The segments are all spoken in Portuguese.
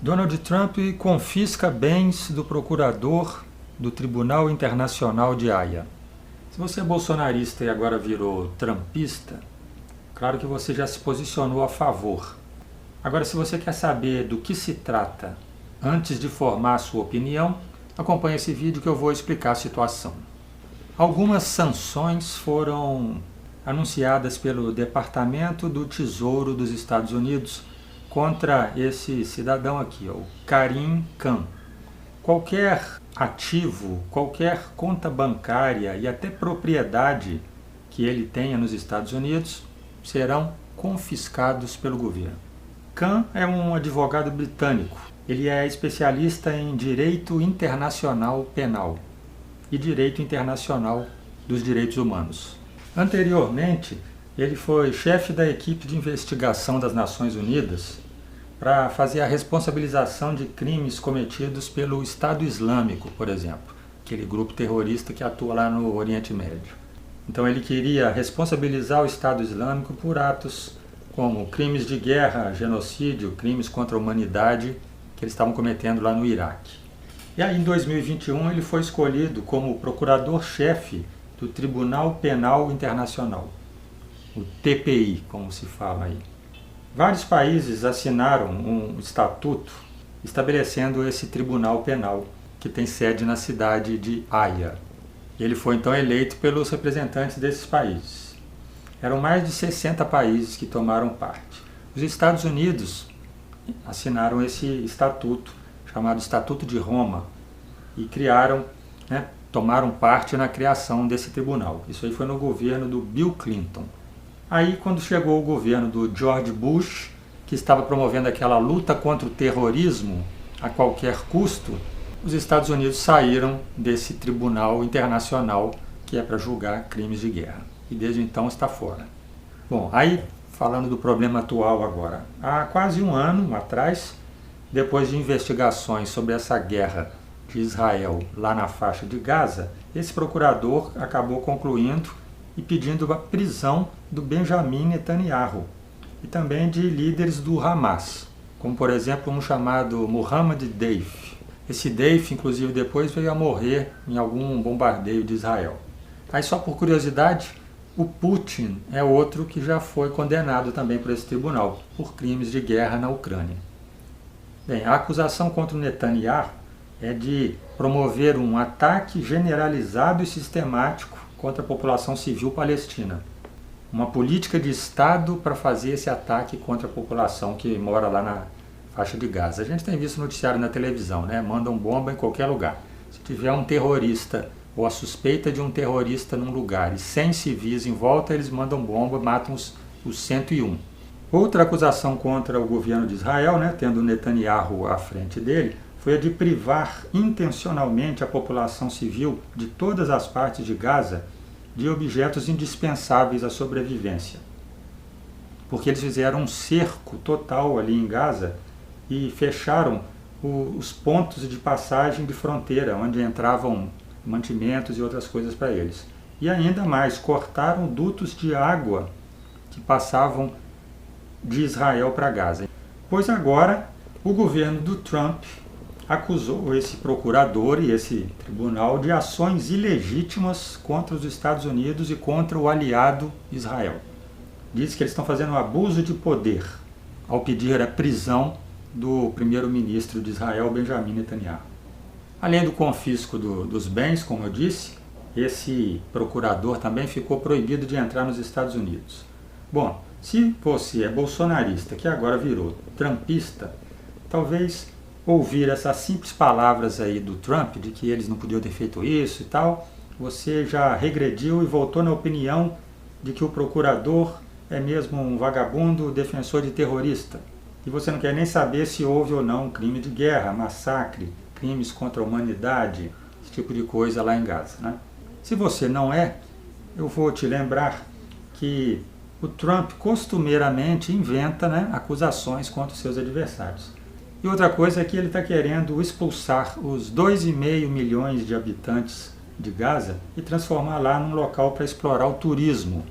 Donald Trump confisca bens do procurador do Tribunal Internacional de Haia. Se você é bolsonarista e agora virou trumpista, claro que você já se posicionou a favor. Agora, se você quer saber do que se trata antes de formar a sua opinião, acompanhe esse vídeo que eu vou explicar a situação. Algumas sanções foram anunciadas pelo Departamento do Tesouro dos Estados Unidos contra esse cidadão aqui, o Karim Khan. Qualquer ativo, qualquer conta bancária e até propriedade que ele tenha nos Estados Unidos serão confiscados pelo governo. Khan é um advogado britânico. Ele é especialista em direito internacional penal e direito internacional dos direitos humanos. Anteriormente, ele foi chefe da equipe de investigação das Nações Unidas para fazer a responsabilização de crimes cometidos pelo Estado Islâmico, por exemplo, aquele grupo terrorista que atua lá no Oriente Médio. Então ele queria responsabilizar o Estado Islâmico por atos como crimes de guerra, genocídio, crimes contra a humanidade que eles estavam cometendo lá no Iraque. E aí em 2021 ele foi escolhido como procurador-chefe do Tribunal Penal Internacional, o TPI, como se fala aí. Vários países assinaram um estatuto estabelecendo esse tribunal penal, que tem sede na cidade de Haia. Ele foi então eleito pelos representantes desses países. Eram mais de 60 países que tomaram parte. Os Estados Unidos assinaram esse estatuto, chamado Estatuto de Roma, e criaram, tomaram parte na criação desse tribunal. Isso aí foi no governo do Bill Clinton. Aí, quando chegou o governo do George Bush, que estava promovendo aquela luta contra o terrorismo a qualquer custo, os Estados Unidos saíram desse tribunal internacional que é para julgar crimes de guerra. E desde então está fora. Bom, aí, falando do problema atual agora. Há quase um ano atrás, depois de investigações sobre essa guerra de Israel lá na faixa de Gaza, esse procurador acabou concluindo e pedindo a prisão do Benjamin Netanyahu e também de líderes do Hamas, como por exemplo um chamado Mohammed Deif. Esse Deif, inclusive, depois veio a morrer em algum bombardeio de Israel. Aí, só por curiosidade, o Putin é outro que já foi condenado também por esse tribunal, por crimes de guerra na Ucrânia. Bem, a acusação contra o Netanyahu é de promover um ataque generalizado e sistemático contra a população civil palestina. Uma política de Estado para fazer esse ataque contra a população que mora lá na faixa de Gaza. A gente tem visto noticiário na televisão, Mandam bomba em qualquer lugar. Se tiver um terrorista ou a suspeita de um terrorista num lugar e 100 civis em volta, eles mandam bomba, matam os 101. Outra acusação contra o governo de Israel, tendo Netanyahu à frente dele, foi a de privar intencionalmente a população civil de todas as partes de Gaza de objetos indispensáveis à sobrevivência. Porque eles fizeram um cerco total ali em Gaza e fecharam os pontos de passagem de fronteira, onde entravam mantimentos e outras coisas para eles. E ainda mais, cortaram dutos de água que passavam de Israel para Gaza. Pois agora, o governo do Trump acusou esse procurador e esse tribunal de ações ilegítimas contra os Estados Unidos e contra o aliado Israel. Diz que eles estão fazendo um abuso de poder ao pedir a prisão do primeiro-ministro de Israel, Benjamin Netanyahu. Além do confisco dos bens, como eu disse, esse procurador também ficou proibido de entrar nos Estados Unidos. Bom, se você é bolsonarista, que agora virou trumpista, talvez ouvir essas simples palavras aí do Trump, de que eles não podiam ter feito isso e tal, você já regrediu e voltou na opinião de que o procurador é mesmo um vagabundo defensor de terrorista. E você não quer nem saber se houve ou não crime de guerra, massacre, crimes contra a humanidade, esse tipo de coisa lá em Gaza. Se você não é, eu vou te lembrar que o Trump costumeiramente inventa acusações contra os seus adversários. E outra coisa é que ele está querendo expulsar os 2,5 milhões de habitantes de Gaza e transformar lá num local para explorar o turismo.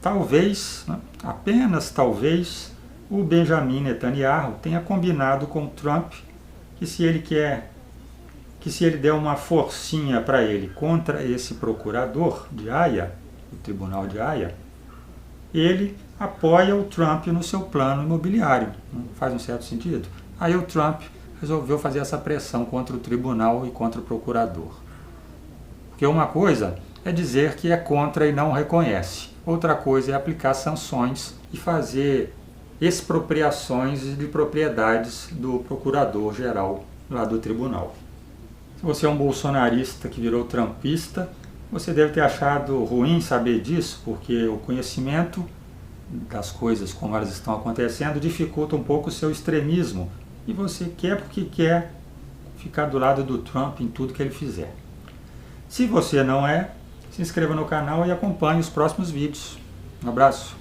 Talvez, apenas talvez, o Benjamin Netanyahu tenha combinado com o Trump que se ele der uma forcinha para ele contra esse procurador de Haia, do Tribunal de Haia, ele apoia o Trump no seu plano imobiliário. Não faz um certo sentido? Aí o Trump resolveu fazer essa pressão contra o tribunal e contra o procurador. Porque uma coisa é dizer que é contra e não reconhece. Outra coisa é aplicar sanções e fazer expropriações de propriedades do procurador-geral lá do tribunal. Se você é um bolsonarista que virou trumpista, você deve ter achado ruim saber disso, porque o conhecimento das coisas como elas estão acontecendo dificulta um pouco o seu extremismo. E você quer porque quer ficar do lado do Trump em tudo que ele fizer. Se você não é, se inscreva no canal e acompanhe os próximos vídeos. Um abraço.